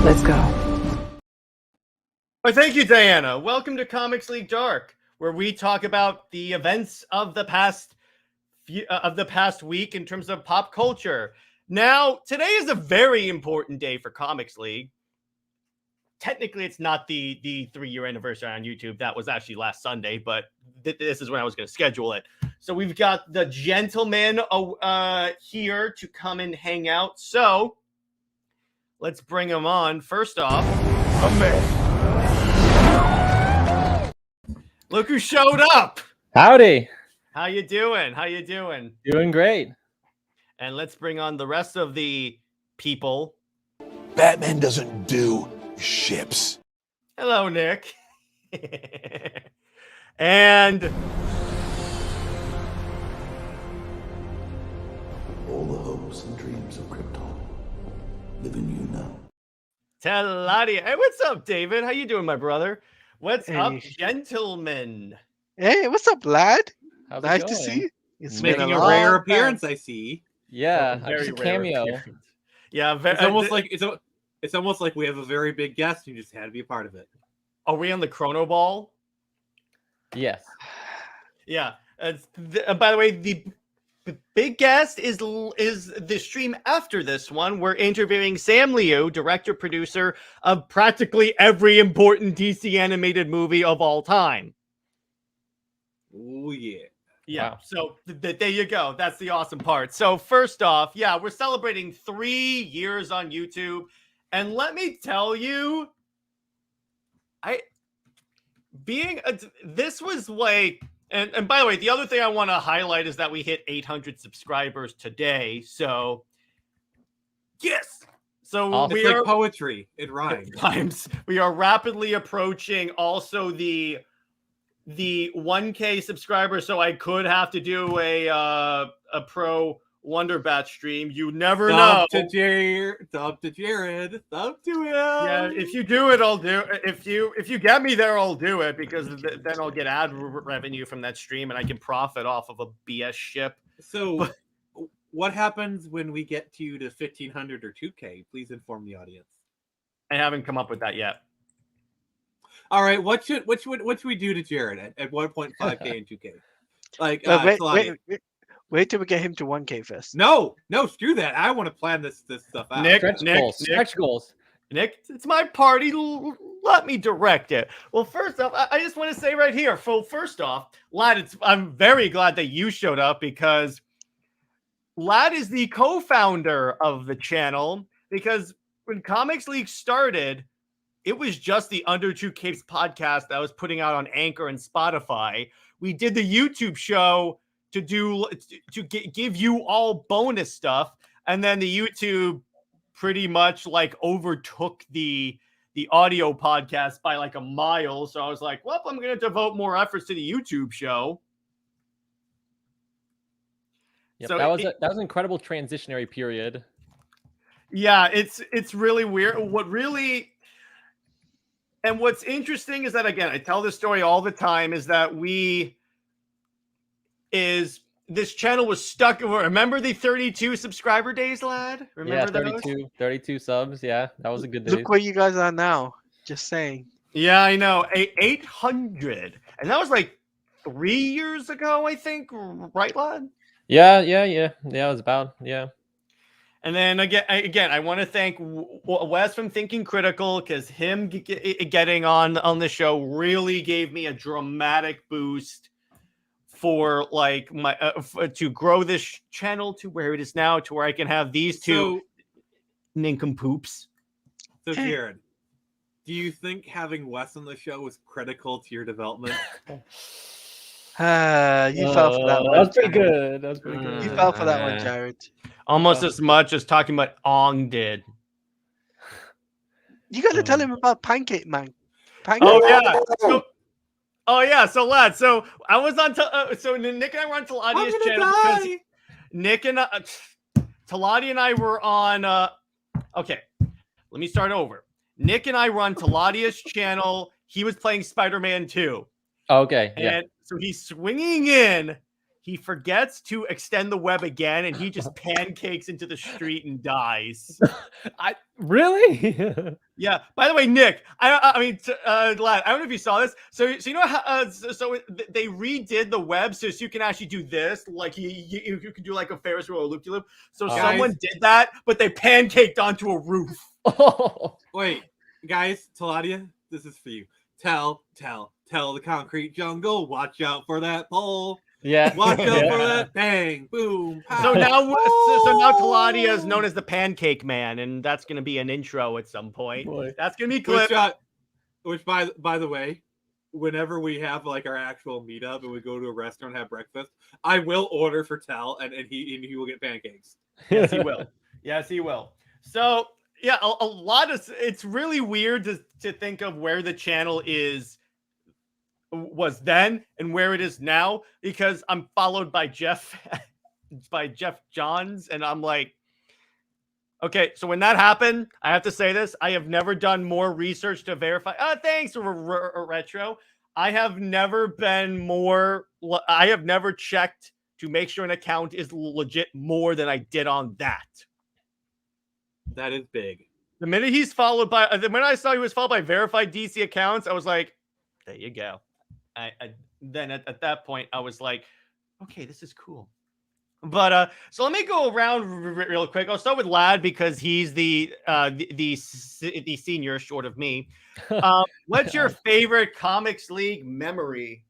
Let's go. Well, thank you, Diana. Welcome to Comics League Dark, where we talk about the events of the past week in terms of pop culture. Now, today is a very important day for Comics League. Technically, it's not the 3-year anniversary on YouTube. That was actually last Sunday, but this is when I was going to schedule it. So we've got the gentlemen here to come and hang out. So let's bring them on. First off, look who showed up. Howdy. How you doing? How you doing? Doing great. And let's bring on the rest of the people. Batman doesn't do ships. Hello, Nick. And All the hopes and dreams of Krypton live in you now. Teladia. Hey, what's up, David? How you doing, my brother? What's up, gentlemen? Hey, what's up, lad? How's it Nice to going? see you. It's Making been a long rare time. appearance, I see. Yeah, Very just a rare cameo. appearance. Yeah, It's almost like it's almost like we have a very big guest. You just had to be a part of it. Are we on the Chrono Ball? Yes. Yeah. By the way, the big guest is the stream after this one. We're interviewing Sam Liu, director producer of practically every important DC animated movie of all time. Oh yeah. Yeah. Wow. So there you go. That's the awesome part. So first off, yeah, we're celebrating 3 years on YouTube, and let me tell you, this was like. And by the way, the other thing I want to highlight is that we hit 800 subscribers today. So, yes. So Awesome. we It's are like poetry. It rhymes. we are rapidly approaching also the 1K subscribers. So I could have to do a pro Wonder Bat stream. You never know. Thump to Jared. Thump to him. Yeah, if you do it, I'll do it. If you get me there, I'll do it because then I'll get ad revenue from that stream and I can profit off of a BS ship. So, what happens when we get to 1,500 or 2K? Please inform the audience. I haven't come up with that yet. All right, what should we do to Jared at 1.5K and 2K? Like, Wait till we get him to 1K first. no, screw that. I want to plan this stuff out. Nick, Stretch goals. Nick, it's my party. Let me direct it. Well, first off, I just want to say right here. First off, Lad, I'm very glad that you showed up because Lad is the co-founder of the channel. Because when Comics League started, it was just the Under Two Capes podcast that I was putting out on Anchor and Spotify. We did the YouTube show to give you all bonus stuff, and then the YouTube pretty much like overtook the audio podcast by like a mile. So I was like, well, I'm going to devote more efforts to the YouTube show. Yep, So that was an incredible transitionary period. Yeah, it's really weird. What's interesting is that, again, I tell this story all the time, is that this channel was stuck. Remember the 32 subscriber days, lad? Remember those? 32 subs. Yeah, that was a good day. Look where you guys are now. Just saying. Yeah, I know. 800. And that was like 3 years ago, I think. Right, lad? Yeah. It was about, yeah. And then again, I want to thank Wes from Thinking Critical, because him getting on the show really gave me a dramatic boost for like my to grow this channel to where it is now, to where I can have these two nincompoops. So, Jared, do you think having Wes on the show was critical to your development? You fell for that one. That was pretty good. You fell for that one, Jared. Almost as much as talking about Ong did. You got to tell him about Pancake Man. Oh yeah. So lad, so I was on. So Nick and I were on Teladia's channel because Nick and Teladia and I were on. Okay, let me start over. Nick and I were on Teladia's channel. He was playing Spider-Man 2. Okay. Yeah. And so he's swinging in. He forgets to extend the web again, and he just pancakes into the street and dies. Really? Yeah. By the way, Nick, I mean, Lad, I don't know if you saw this. So you know how they redid the web so you can actually do this, like you can do like a Ferris wheel or loop de loop. So someone did that, but they pancaked onto a roof. Oh. Wait, guys, Teladia, this is for you. Tell the concrete jungle, watch out for that pole. Yeah. Watch out for that bang, boom, pow. So now Teladia is known as the Pancake Man, and that's going to be an intro at some point. Boy. That's going to be clip. Which by the way, whenever we have like our actual meetup and we go to a restaurant and have breakfast, I will order for Tel, and he will get pancakes. Yes, he will. Yes, he will. So yeah, a lot of it's really weird to think of where the channel was then and where it is now, because I'm followed by Jeff Johns, and I'm like, okay, so when that happened, I have to say this, I have never done more research to verify. Thanks, Retro. I have never checked to make sure an account is legit more than I did on that. That is big. The minute he's followed by, when I saw he was followed by verified DC accounts, I was like, there you go. Then at that point, I was like, okay, this is cool. But so let me go around real quick. I'll start with Lad because he's the senior, short of me. What's your favorite Comics League memory?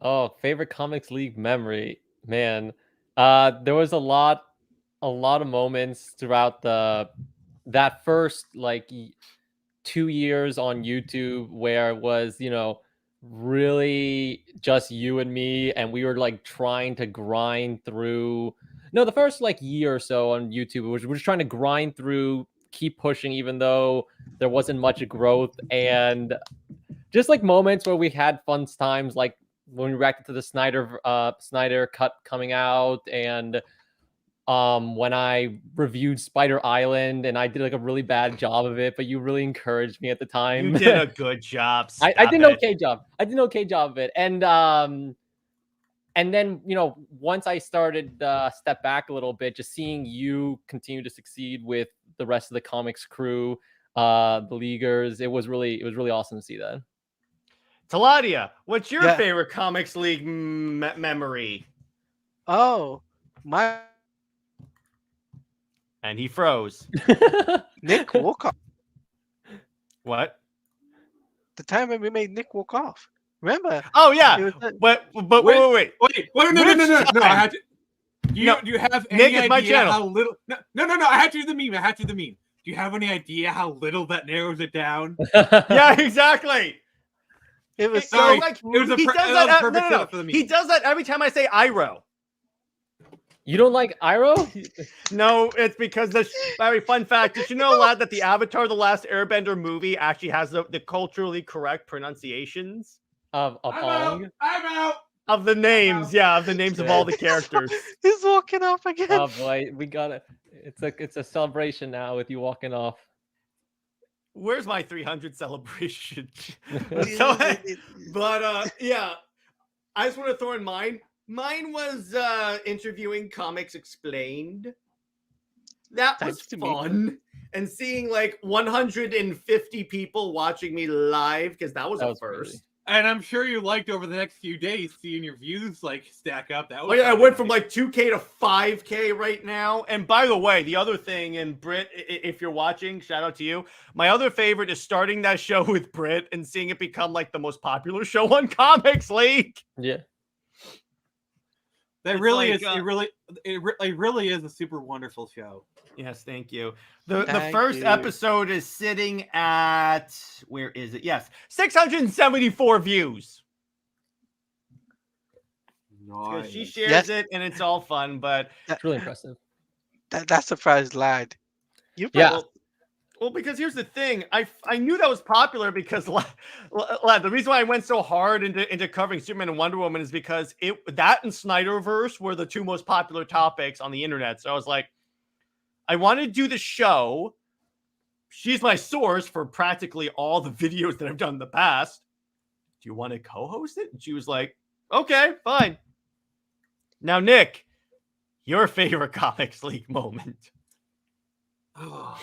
Oh, favorite Comics League memory, man. There was a lot of moments throughout that first like 2 years on YouTube where it was, really just you and me, and we were like trying to grind through. No, the first like year or so on YouTube, we're just trying to grind through, keep pushing, even though there wasn't much growth, and just like moments where we had fun times, like when we reacted to the Snyder cut coming out, and when I reviewed Spider Island, and I did like a really bad job of it, but you really encouraged me at the time. You did a good job. I did an okay job. I did an okay job of it. And then, once I started step back a little bit, just seeing you continue to succeed with the rest of the comics crew, the leaguers, it was really awesome to see that. Teladia, what's your favorite Comics League memory? Oh, my. And he froze. Nick walk off. What? The time when we made Nick walk off. Remember? Oh yeah. But wait. No. I had to. Do you have any Nick, idea how little? No. I had to do the meme. Do you have any idea how little that narrows it down? Yeah, exactly. It was sorry. so. It was a perfect setup for the meme. He does that every time I say Iroh. You don't like Iroh? No, it's because very fun fact. Did you know, Lad, that the Avatar: The Last Airbender movie actually has the culturally correct pronunciations of I'm out. of the names? Yeah, of the names of all the characters. He's walking off again. Oh boy, we got it. It's a celebration now with you walking off. Where's my 300 celebration? Yeah, I just want to throw in mine. Mine was interviewing Comics Explained. That was fun. And seeing like 150 people watching me live, because that was a first. Crazy. And I'm sure you liked over the next few days seeing your views like stack up. That was I went from like 2K to 5K right now. And by the way, the other thing, and Britt, if you're watching, shout out to you. My other favorite is starting that show with Britt and seeing it become like the most popular show on Comics League. Yeah. That really is. It really is a super wonderful show. Yes, thank you. The first episode is sitting at, where is it? Yes, 674 views. Nice. She shares it, and it's all fun. But it's really impressive. That surprised Lad. Well, because here's the thing. I knew that was popular because the reason why I went so hard into covering Superman and Wonder Woman is because that and Snyderverse were the two most popular topics on the internet. So I was like, I want to do the show. She's my source for practically all the videos that I've done in the past. Do you want to co-host it? And she was like, okay, fine. Now, Nick, your favorite Comics League moment. Oh,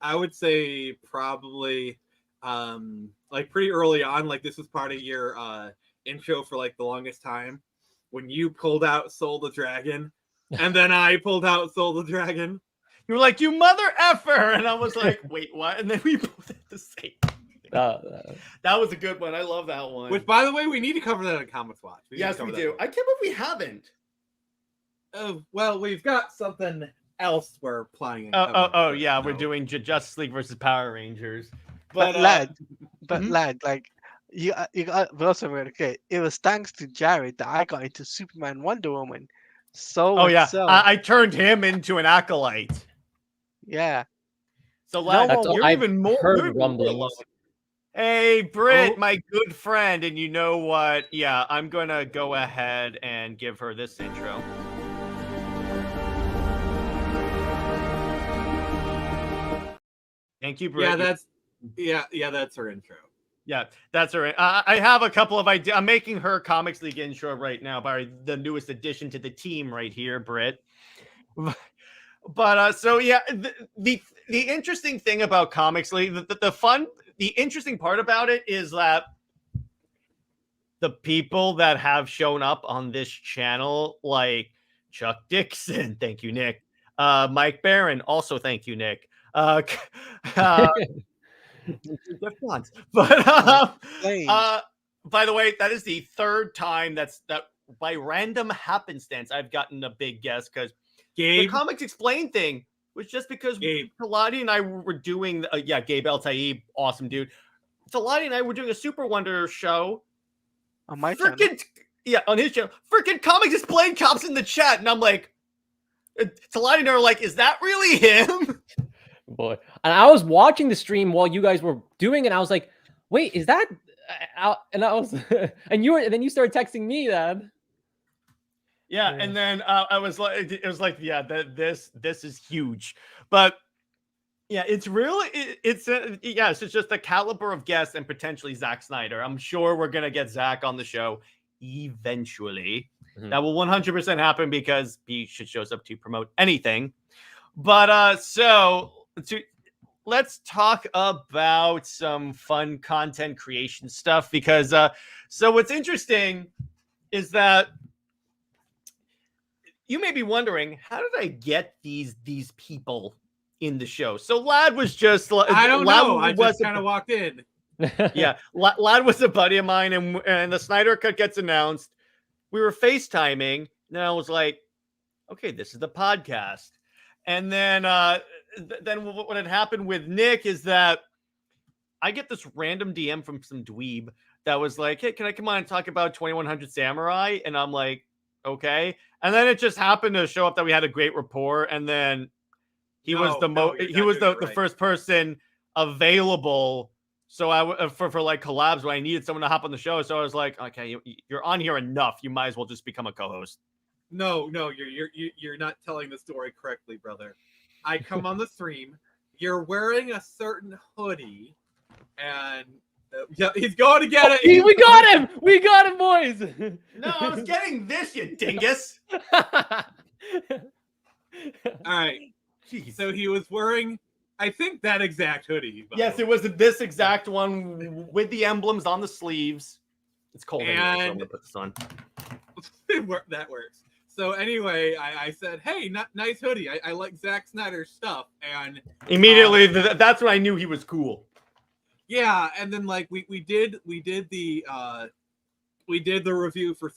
I would say probably like pretty early on, like this was part of your intro for like the longest time when you pulled out Soul the Dragon and then I pulled out Soul the Dragon. You were like, "You mother effer," and I was like, "Wait, what?" And then we both had the same. That was a good one. I love that one. Which, by the way, we need to cover that on Comics Watch. Yes, we do. I can't believe we haven't. Oh, well, we've got something else we're planning. Oh, yeah, we're doing Justice League versus Power Rangers. But lad, like you got also really okay. It was thanks to Jared that I got into Superman Wonder Woman. So I turned him into an acolyte. Yeah. So lad, you're even more. Heard rumblings. Hey, Britt, my good friend, and you know what? Yeah, I'm gonna go ahead and give her this intro. Thank you, Britt. Yeah, that's her intro. Yeah, that's her. I have a couple of ideas. I'm making her Comics League intro right now by the newest addition to the team right here, Britt. But so yeah, the interesting thing about Comics League, the interesting part about it is that the people that have shown up on this channel, like Chuck Dixon, thank you, Nick. Mike Barron, also thank you, Nick. But by the way, that is the third time that by random happenstance I've gotten a big guest because the Comics Explained thing was just because Teladia and I were doing Gabe El Taib, awesome dude. Teladia and I were doing a Super Wonder show on my channel. Yeah, on his channel. Freaking Comics Explained cops in the chat, and I'm like, Teladia and I are like, is that really him? Boy, and I was watching the stream while you guys were doing it. And I was like, "Wait, is that?" And I was, and then you started texting me that. Yeah, and then I was like, it was like, yeah, this is huge, but yeah, it's really it's just the caliber of guests and potentially Zack Snyder. I'm sure we're gonna get Zack on the show eventually. Mm-hmm. That will 100% happen because he shows up to promote anything. But let's talk about some fun content creation stuff because so what's interesting is that you may be wondering, how did I get these people in the show? So Lad was just I don't know. I just kind of walked in. Yeah, Lad was a buddy of mine, and the Snyder Cut gets announced. We were FaceTiming, and I was like, okay, this is the podcast. And then what had happened with Nick is that I get this random DM from some dweeb that was like, hey, can I come on and talk about 2100 Samurai? And I'm like, okay. And then it just happened to show up that we had a great rapport. And then he was the first person available. So I for like collabs when I needed someone to hop on the show. So I was like, okay, you're on here enough. You might as well just become a co-host. No, you're not telling the story correctly, brother. I come on the stream. You're wearing a certain hoodie, and yeah, he's going to get it. We got him. We got him, boys. No, I was getting this, you dingus. All right. Jeez. So he was wearing, I think, that exact hoodie. Yes, it was this exact one with the emblems on the sleeves. It's cold anyway, so I'm gonna put this on. That works. So anyway, I said, hey, nice hoodie. I like Zack Snyder's stuff. And immediately that's when I knew he was cool. Yeah, and then like we did the review for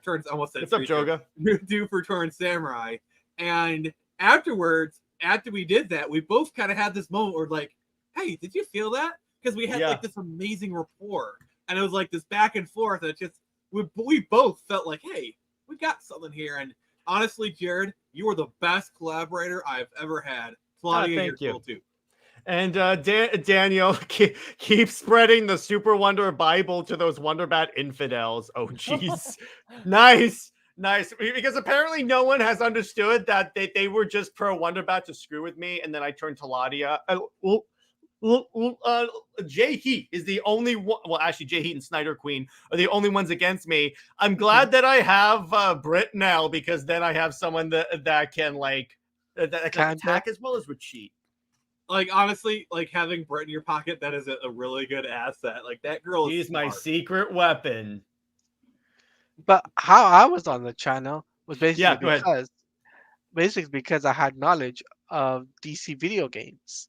Turns, almost said. What's up, Joga? Review for Torn Samurai. And afterwards, after we did that, we both kind of had this moment where like, hey, did you feel that? Because we had like this amazing rapport. And it was like this back and forth. And it just we both felt like, hey, we got something here. And honestly, Jared, you are the best collaborator I've ever had. Teladia, thank you. Cool too. And Daniel, keep spreading the Super Wonder Bible to those Wonderbat infidels. Oh, jeez. Nice. Because apparently no one has understood that they were just pro Wonderbat to screw with me. And then I turned Teladia. JJheat is the only one. Well, actually, JJheat and Snyder Queen are the only ones against me. I'm glad that I have Britt now because then I have someone that can like that can attack as well as retreat. like honestly, like having Brett in your pocket, that is a really good asset. Like that girl is He's my smart. secret weapon. But how I was on the channel was Yeah, go ahead. basically because I had knowledge of DC video games,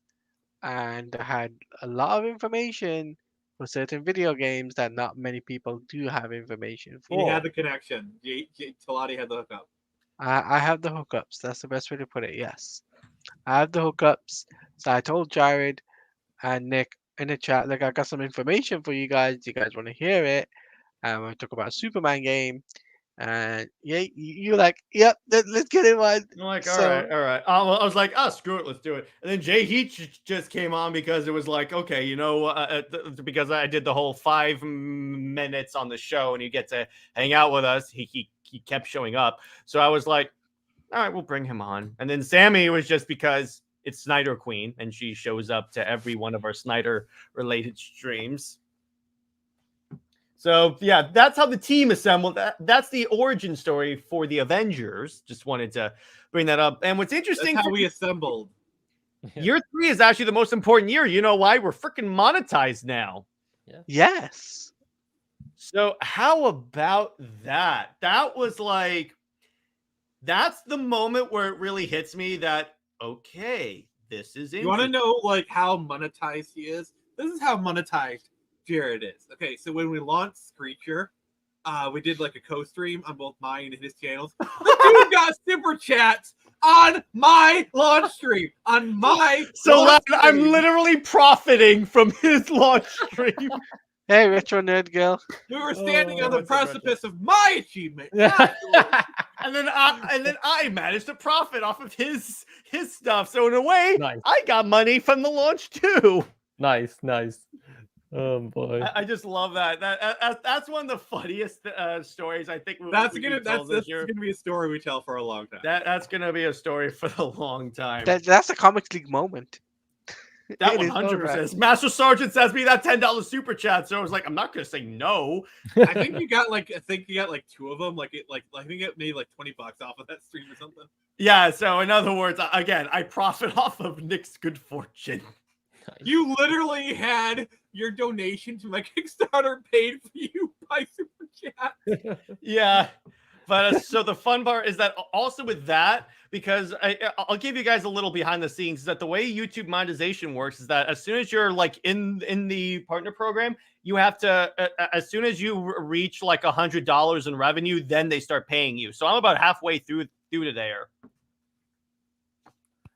and I had a lot of information for certain video games that not many people do have information He for. had the connection. Teladia had the hookup. I have the hookups. That's the best way to put it. Yes, I have the hookups. So I told Jared and Nick in the chat, like, I got some information for you guys. You guys want to hear it? And I talk about a Superman game. And yeah, you're like, yep, let's get it on. I'm like, all So right. Well, I was like, oh, screw it, let's do it. And then JJheat just came on because it was like, okay, you know, because I did the whole 5 minutes on the show, and you get to hang out with us. He kept showing up, so I was like, all right, we'll bring him on. And then Sammy was just because it's Snyder Queen, and she shows up to every one of our Snyder related streams. So yeah, that's how the team assembled. That's the origin story for the Avengers. Just wanted to bring that up. And what's interesting, That's how we assembled. year 3 is actually the most important year. You know why? We're freaking monetized now. yes, So how about that? That was like, that's the moment where it really hits me that, okay, this is You want to know like how monetized he is? This is how monetized Jared is. Okay, so when we launched Screecher, we did like a co-stream on both mine and his channels. The dude got super chats on my launch stream. On my So launch I'm stream. literally profiting from his launch stream. hey, retro nerd girl. We were standing on the what's up, precipice of my achievement. And then I managed to profit off of his stuff. So in a way, Nice. I got money from the launch too. Nice. Oh boy. I just love that. That's one of the funniest stories I think. That's we gonna tell this year. be a story we tell for a long time. That's gonna be a story for the long time. That's a Comics League moment. That It is 100%. Master Sergeant sends me that $10 super chat, so I was like, I'm not gonna say no. I think you got like 2 of them. Like I think it made like $20 off of that stream or something. Yeah. So in other words, again, I profit off of Nick's good fortune. You literally had your donation to my Kickstarter paid for you by super chat. Yeah. But so the fun part is that also with that, because I'll give you guys a little behind the scenes, is that the way YouTube monetization works is that as soon as you're like in the partner program, you have to, as soon as you reach like $100 in revenue, then they start paying you. So I'm about halfway through to there.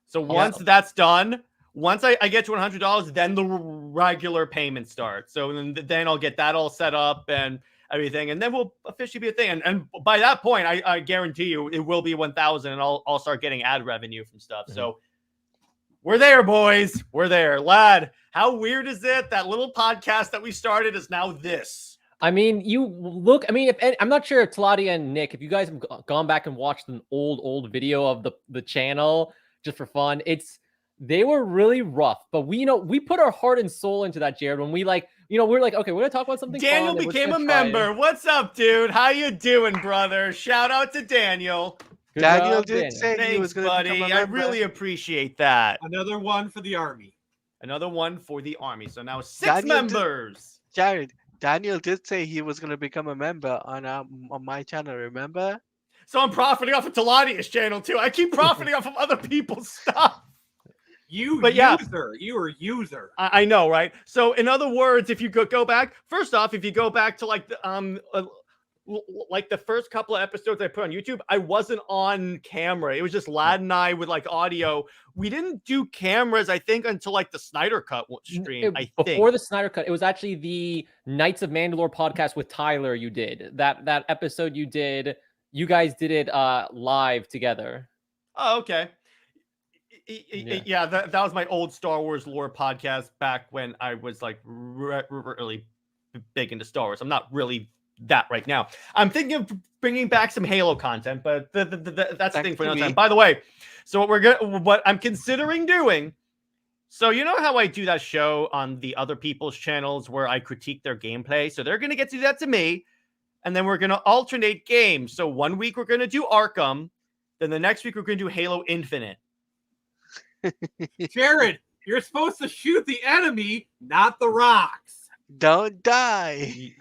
So once that's done, once I get to $100, then the regular payment starts. So then I'll get that all set up and everything, and then we'll officially be a thing. And by that point, I guarantee you it will be 1,000, and I'll start getting ad revenue from stuff. Mm-hmm. So we're there, boys. We're there. Lad, how weird is it? That little podcast that we started is now this. I mean, you look, I mean, I'm not sure if Teladia and Nick, if you guys have gone back and watched an old video of the channel just for fun, they were really rough, but we put our heart and soul into that, Jared, when we we're like, okay, we're gonna talk about something. Daniel became a member. What's up, dude? How you doing, brother? Shout out to Daniel. Good Daniel job, did say Thanks, he was going to become a I member. really appreciate that. Another one for the army. Another one for the army. So now 6 members. Jared, Daniel did say he was going to become a member on my channel, remember? So I'm profiting off of Teladia's channel too. I keep profiting off of other people's stuff. You were user. I know, right? So in other words, if you go back, first off, if you go back to like the first couple of episodes I put on YouTube, I wasn't on camera. It was just Lad and I with like audio. We didn't do cameras, I think, until like the Snyder Cut stream. Before the Snyder Cut, it was actually the Knights of Mandalore podcast with Tyler. You did that episode. You guys did it live together. Oh, okay. Yeah, that was my old Star Wars lore podcast back when I was like really big into Star Wars. I'm not really that right now. I'm thinking of bringing back some Halo content, but that's the thing for another time. By the way, so what I'm considering doing. So you know how I do that show on the other people's channels where I critique their gameplay. So they're gonna get to do that to me, and then we're gonna alternate games. So one week we're gonna do Arkham, then the next week we're gonna do Halo Infinite. Jared, You're supposed to shoot the enemy, not the rocks. Don't die.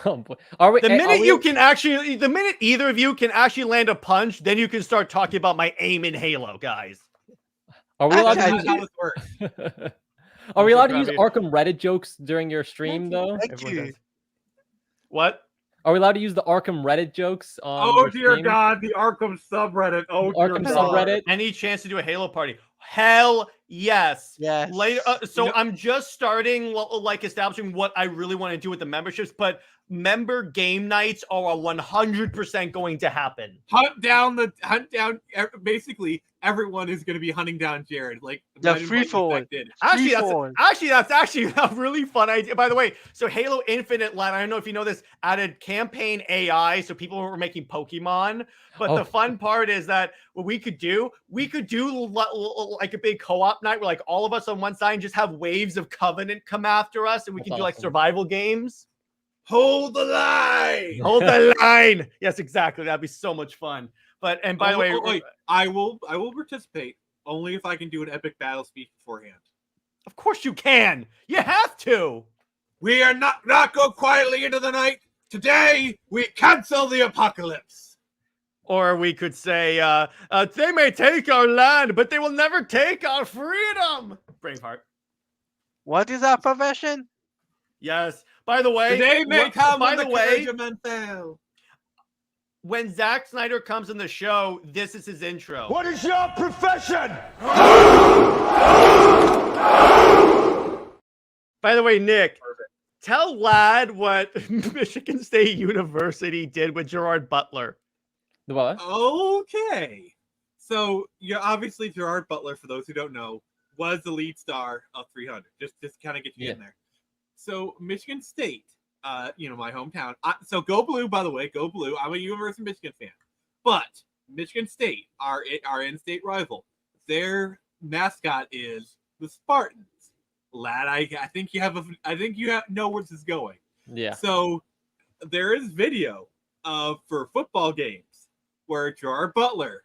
Oh, boy. Are we? The are minute we- you can actually, the minute either of you can actually land a punch, then you can start talking about my aim in Halo, guys. Are we allowed That's to not use? how this works. Are we I'm allowed so to use proud of Arkham Reddit jokes during your stream though? Thank Everyone you. does. What? Are we allowed to use the Arkham Reddit jokes on Oh your dear stream? God, the Arkham subreddit. Oh The dear Arkham God. subreddit? Any chance to do a Halo party? Hell yes. Yes. Later, so You know- I'm just starting, like, establishing what I really want to do with the memberships, but member game nights are 100% going to happen. Hunt down. Basically, everyone is going to be hunting down Jared. Like The might invite free you for all. infected. That's actually a really fun idea. By the way, so Halo Infinite, Lad, I don't know if you know this, added campaign AI, so people were making Pokemon. But Oh. the fun part is that what we could do like a big co-op night where like all of us on one side and just have waves of Covenant come after us, and we That's can do like awesome. survival games. Hold the line. Hold the line. Yes, exactly. That'd be so much fun. But and by the way, wait, I will participate only if I can do an epic battle speech beforehand. of course you can. You have to. We are not go quietly into the night. Today we cancel the apocalypse. Or we could say, they may take our land, but they will never take our freedom. Braveheart. What is our profession? Yes. By the way, Today may come by when the the way, courage of men fail. when Zack Snyder comes in the show, this is his intro. What is your profession? By the way, Nick, tell Lad what Michigan State University did with Gerard Butler. The what? Okay. So, yeah, obviously Gerard Butler, for those who don't know, was the lead star of 300. Just kind of get you in there. So, Michigan State, my hometown. So, go blue, by the way. Go blue. I'm a University of Michigan fan. But Michigan State, our in-state rival, their mascot is the Spartans. Lad, I think you know where this is going. Yeah. So, there is video for football games where Gerard Butler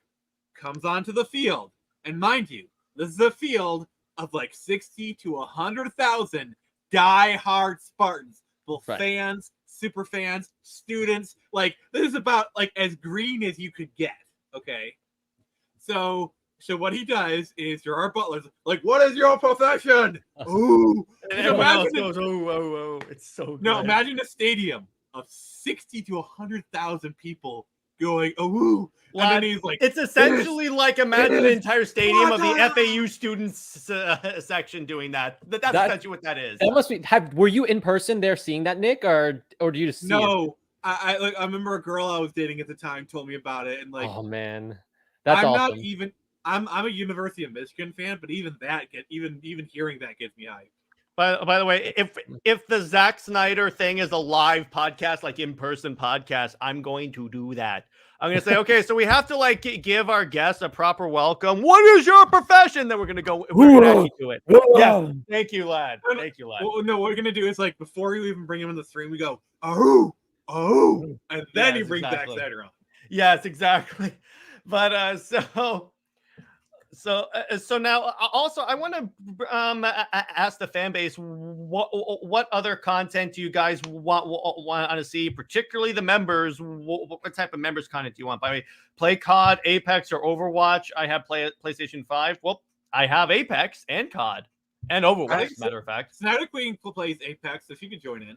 comes onto the field. And mind you, this is a field of like 60 to 100,000 die-hard Spartans. Both fans, super fans, students. Like, this is about like as green as you could get. Okay. So what he does is Gerard Butler's like, what is your profession? Ooh. And everyone else goes, oh. It's so good. No, imagine a stadium of 60 to 100,000 people going, oh, and then he's like, it's essentially like imagine an entire stadium of the FAU students section doing that. That's essentially what that is. That must be. Were you in person there seeing that, Nick, or do you just see it? No, I remember a girl I was dating at the time told me about it, and like, Oh man, that's awesome. I'm a University of Michigan fan, but even hearing that gets me hyped. By the way, if the Zack Snyder thing is a live podcast, like in-person podcast, I'm going to do that. I'm going to say, okay, so we have to like give our guests a proper welcome. What is your profession? Then we're going to actually do it. Yes. Thank you, lad. Thank you, lad. Well, no, what we're going to do is like, before you even bring him in the stream, we go, oh, and then you bring Zack Snyder on. Yes, exactly. But so now also I want to ask the fan base what other content do you guys want to see, particularly the members. What type of members content do you want? By the way, play COD, Apex, or Overwatch. I have PlayStation 5. Well, I have Apex and COD and Overwatch. Matter of fact, Snyder Queen plays Apex, so she could join in.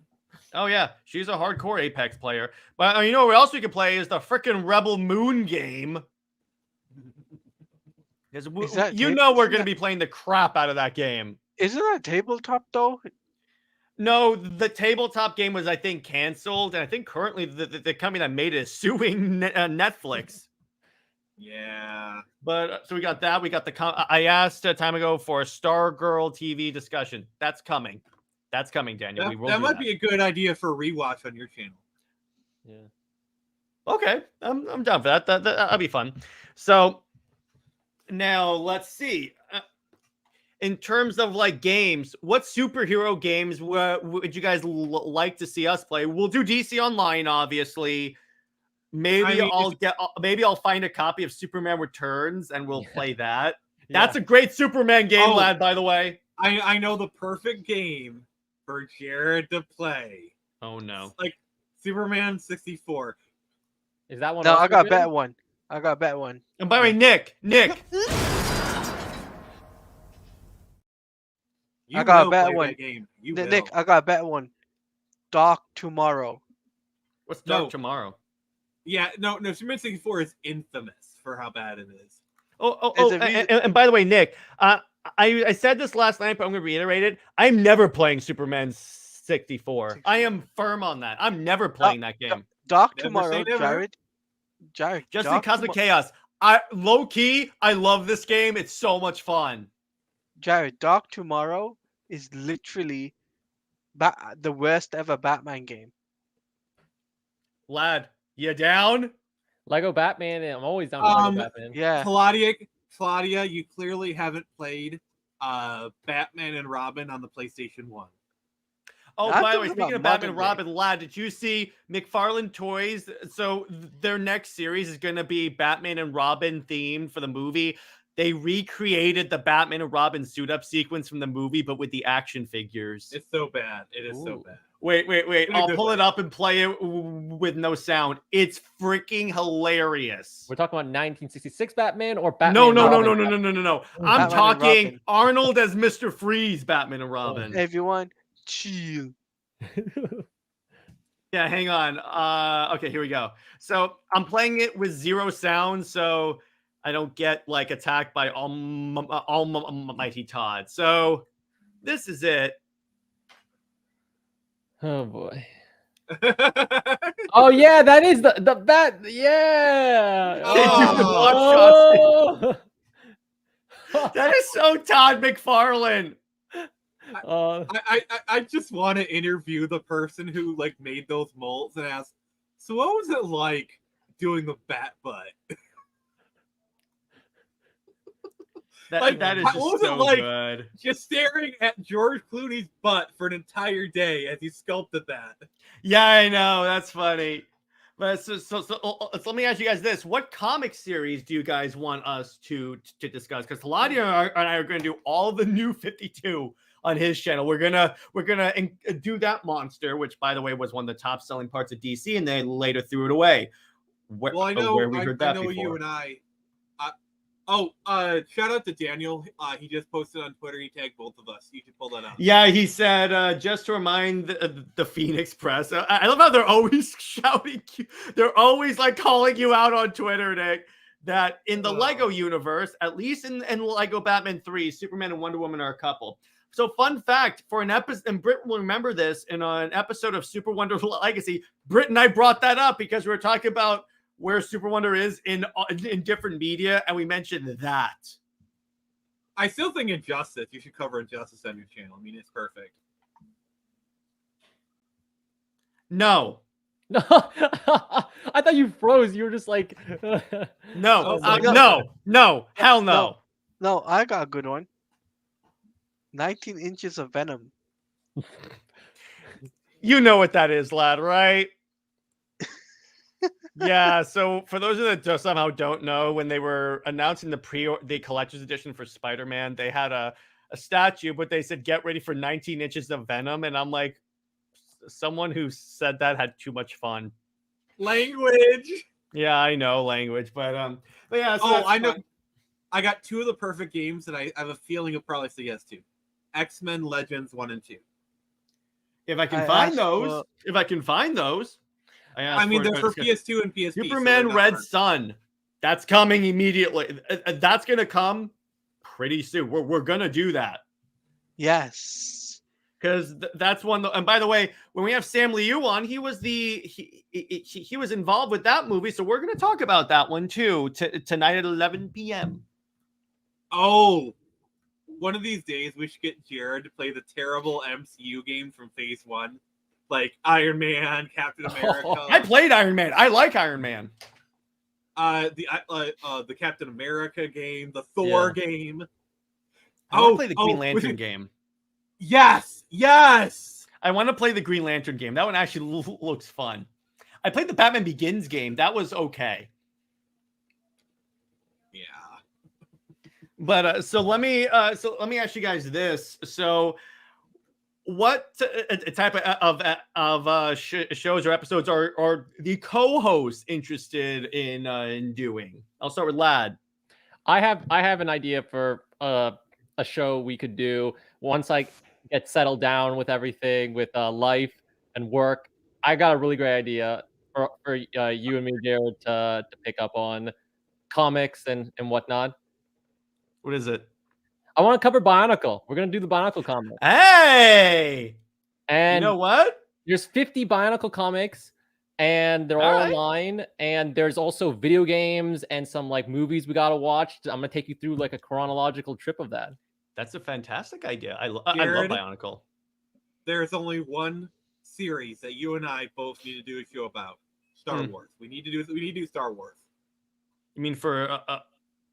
Oh yeah, she's a hardcore Apex player. But you know what else we could play is the freaking Rebel Moon game. We're going to be playing the crap out of that game. Isn't that tabletop though? No, the tabletop game was, I think, canceled, and I think currently the company that made it is suing Netflix. Yeah. But so we got that. We got I asked a time ago for a Stargirl TV discussion. That's coming. That's coming, Daniel. That might be a good idea for a rewatch on your channel. Yeah. Okay, I'm down for that. That'll be fun. So. Now, let's see. In terms of like games, what superhero games would you guys like to see us play? We'll do DC Online, obviously. Maybe I'll find a copy of Superman Returns and we'll play that. That's a great Superman game, Oh. lad, by the way. I know the perfect game for Jared to play. Oh, no. It's like Superman 64. Is that one? No, also I got a good? better one. I got a better one. And by the way, Nick. You I got a will better play one. that game. You Nick, will. I got a better one. Dark Tomorrow. What's Dark No. Tomorrow? Yeah, no, Superman 64 is infamous for how bad it is. And by the way, Nick, I said this last night, but I'm going to reiterate it. I'm never playing Superman 64. I am firm on that. I'm never playing that game. Dark Never Tomorrow, say never. Jared. Just Dark in Cosmic Tomo- Chaos. Low key, I love this game. It's so much fun. Jared, Dark Tomorrow is literally the worst ever Batman game. Lad, you down? Lego Batman. I'm always down for Lego Batman. Yeah. Claudia, you clearly haven't played Batman and Robin on the PlayStation 1. Oh, I'm by the way, talking speaking about of Batman and modern day. Robin, lad, did you see McFarlane Toys? So their next series is going to be Batman and Robin themed for the movie. They recreated the Batman and Robin suit up sequence from the movie, but with the action figures. It's so bad. It is so Ooh. bad. Wait. In a I'll good pull way. it up and play it with no sound. It's freaking hilarious. We're talking about 1966 Batman or Batman. No. and Robin? I'm and talking Robin. Arnold as Mr. Freeze, Batman and Robin. Everyone, chill. Yeah, hang on. Okay, here we go. So I'm playing it with zero sound, so I don't get like attacked by Almighty Todd. So this is it. Oh boy. Oh yeah, that is the bat. Yeah. Oh. Oh. That is so Todd McFarlane. I just want to interview the person who like made those molds and ask, so what was it like doing the bat butt? That is what just was so it like good. just staring at George Clooney's butt for an entire day as he sculpted that? Yeah, I know. That's funny. But so let me ask you guys this: what comic series do you guys want us to discuss? Because Teladia and I are going to do all the new 52 on his channel. We're gonna do that monster, which by the way was one of the top selling parts of DC, and they later threw it away. Well, I know, where we heard that I know before. you and I. Shout out to Daniel. He just posted on Twitter. He tagged both of us. You should pull that up. Yeah, he said, just to remind the Phoenix Press. I love how they're always shouting. They're always like calling you out on Twitter, Nick, that in the Lego universe, at least in Lego Batman 3, Superman and Wonder Woman are a couple. So fun fact, for an episode, and Britt will remember this, in an episode of Super Wonder Legacy, Britt and I brought that up because we were talking about where Super Wonder is in different media, and we mentioned that. I still think Injustice. You should cover Injustice on your channel. I mean, it's perfect. No. No, I thought you froze. You were just like, No, no. no, hell no. No, I got a good one. 19 inches of Venom. You know what that is, lad, right? Yeah, so for those of that somehow don't know, when they were announcing the collector's edition for Spider-Man, they had a statue, but they said, get ready for 19 inches of Venom. And I'm like, someone who said that had too much fun. Language. Yeah, I know language, but yeah. So I know. I got two of the perfect games that I have a feeling you'll probably say yes to. X-Men Legends 1 and 2. If I can find those. I mean, they're for PS2 and PSP. Superman Red Sun. That's coming immediately. That's going to come pretty soon. We're going to do that. Yes. Because that's one. And by the way, when we have Sam Liu on, he was he was involved with that movie. So we're going to talk about that one too tonight at 11 p.m. Oh, one of these days we should get Jared to play the terrible MCU game from Phase 1. Like Iron Man, Captain America. I played Iron Man. I like Iron Man. The Captain America game, the Thor game. I want to play the Green Lantern game. Yes. I want to play the Green Lantern game. That one actually looks fun. I played the Batman Begins game. That was okay. Yeah. But so let me ask you guys this. So what type of shows or episodes are the co-hosts interested in doing? I'll start with Lad. I have an idea for a show we could do once I get settled down with everything with life and work. I got a really great idea for you and me, Jared, to pick up on comics and whatnot. What is it? I want to cover Bionicle. We're gonna do the Bionicle comic. Hey, And you know what? There's 50 Bionicle comics, and they're all online. And there's also video games and some like movies we gotta watch. I'm gonna take you through like a chronological trip of that. That's a fantastic idea. I love Jared, Bionicle. There's only one series that you and I both need to do a show about: Star Hmm. Wars. We need to do Star Wars. You mean for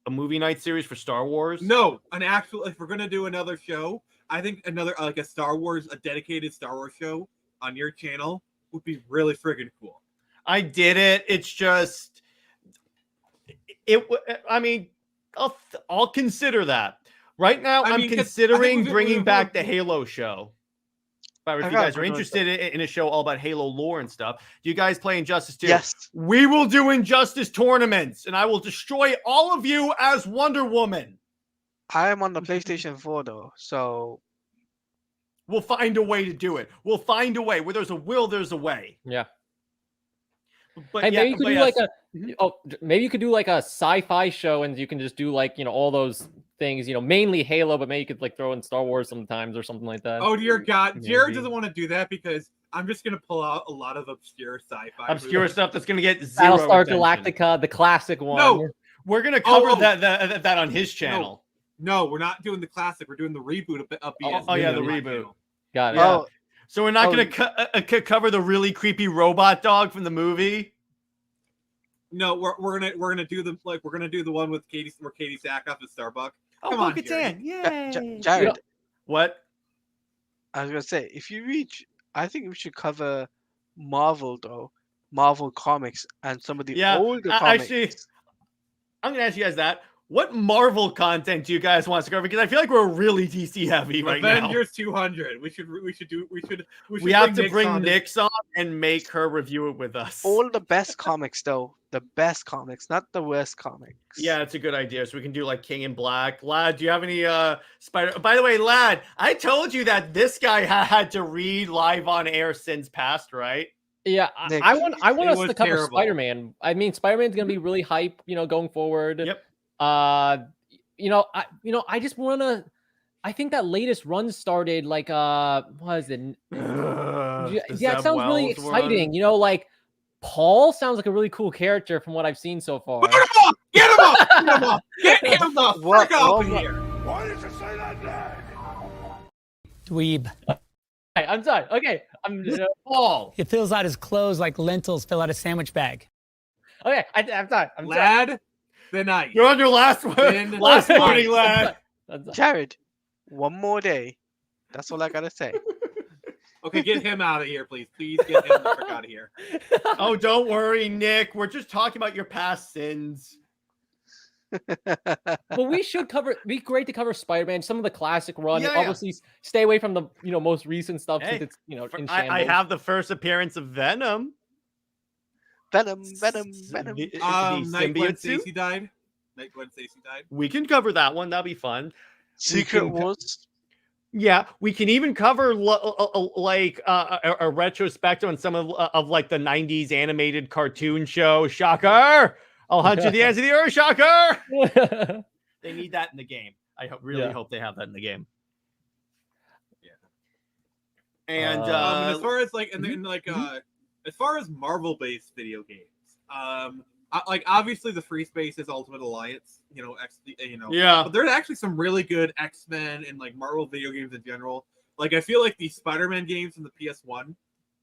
a movie night series for Star Wars? No, an actual. If we're gonna do another show, I think another like a Star Wars, a dedicated Star Wars show on your channel would be really friggin' cool. I did it. It's just it. I mean, I'll consider that. Right now, I'm considering bringing back the Halo show. If you guys are interested in a show all about Halo lore and stuff, do you guys play Injustice 2? Yes. We will do Injustice tournaments, and I will destroy all of you as Wonder Woman. I am on the PlayStation 4 though, so we'll find a way to do it. We'll find a way. Where there's a will, there's a way. Yeah. But hey, yeah, maybe you could do like maybe you could do like a sci-fi show, and you can just do like all those things, mainly Halo, but maybe you could like throw in Star Wars sometimes or something like that. Oh dear God, Jared doesn't want to do that because I'm just gonna pull out a lot of obscure sci-fi, obscure stuff that's gonna get zero Battlestar attention. Galactica, the classic one. No, we're gonna cover that on his channel. No, we're not doing the classic. We're doing the reboot of BS. Oh yeah, the reboot. Got it. Yeah. Oh. So we're not gonna cover the really creepy robot dog from the movie. No, we're gonna do the one with Katie Sackhoff at Starbucks. Oh, come on, Jared. Yay. Jared. What? I was gonna say, if you reach, I think we should cover Marvel though, Marvel comics and some of the older comics. Actually, I'm gonna ask you guys that. What Marvel content do you guys want to cover? Because I feel like we're really DC heavy right now. Avengers 200. We have to bring Nyx on and make her review it with us. All the best comics though. The best comics, not the worst comics. Yeah, it's a good idea. So we can do like King in Black. Lad, do you have any Spider? By the way, Lad, I told you that this guy had to read live on air Sins Past, right? Yeah, I want us to cover Spider-Man. I mean, Spider-Man's gonna be really hype, going forward. Yep. I just wanna. I think that latest run started like what is it? Yeah, it sounds really exciting. Like Paul sounds like a really cool character from what I've seen so far. Get him up! Get him up! Get him the frick up in here! Why did you say that name? Dweeb. Hey, I'm sorry. Okay, I'm Paul. He fills out his clothes like lentils fill out a sandwich bag. Okay, I'm sorry. Lad, the night. You're on your last one. Last morning, Lad. Jared, one more day. That's all I gotta say. Okay, get him out of here, please. Please get him the frick out of here. Oh, don't worry, Nick. We're just talking about your past sins. But we should cover. Be great to cover Spider-Man, some of the classic run. Yeah, obviously, stay away from the most recent stuff since it's in shambles. I have the first appearance of Venom. Venom. Night when Stacy died. We can cover that one. That'll be fun. Secret Wars. Yeah, we can even cover like a retrospective on some of like the 90s animated cartoon show. Shocker! I'll hunt you the ends of the earth, shocker! They need that in the game. I really hope they have that in the game. Yeah. And as far as like as far as Marvel-based video games, like obviously the free space is Ultimate Alliance, yeah. But there's actually some really good X-Men and like Marvel video games in general. Like I feel like the Spider-Man games from the PS1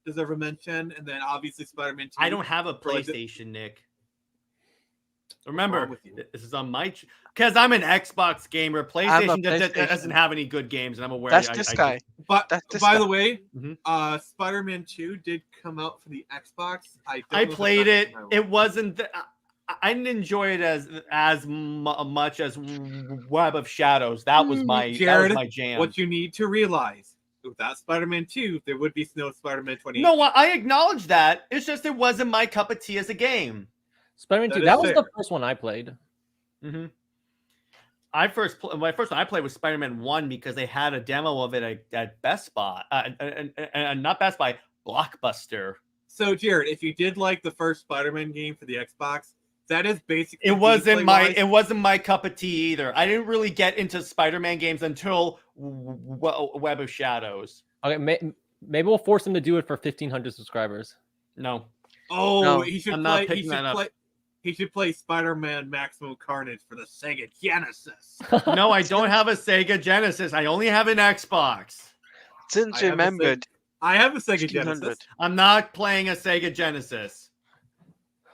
deserve a mention, and then obviously Spider-Man 2. I don't have a PlayStation, Nick. Remember, this is on my because I'm an Xbox gamer. PlayStation doesn't have any good games, and I'm aware. That's this guy. But by the way, Spider-Man 2 did come out for the Xbox. I played it. It wasn't. I didn't enjoy it as much as Web of Shadows. That was my jam. What you need to realize, without Spider-Man 2, there would be no Spider-Man 20. No, I acknowledge that. It's just it wasn't my cup of tea as a game. Spider-Man 2. That was the first one I played. Mm-hmm. My first one I played was Spider-Man 1 because they had a demo of it at Best Buy, and not Best Buy, Blockbuster. So, Jared, if you did like the first Spider-Man game for the Xbox, that is basically it wasn't my cup of tea either. I didn't really get into Spider-Man games until Web of Shadows. Okay, maybe we'll force him to do it for 1,500 subscribers. No. Oh, No, he should I'm play. not picking that up. He should play Spider-Man Maximum Carnage for the Sega Genesis. No, I don't have a Sega Genesis. I only have an Xbox. Since you remembered, I have a Sega 1,500. Genesis. I'm not playing a Sega Genesis.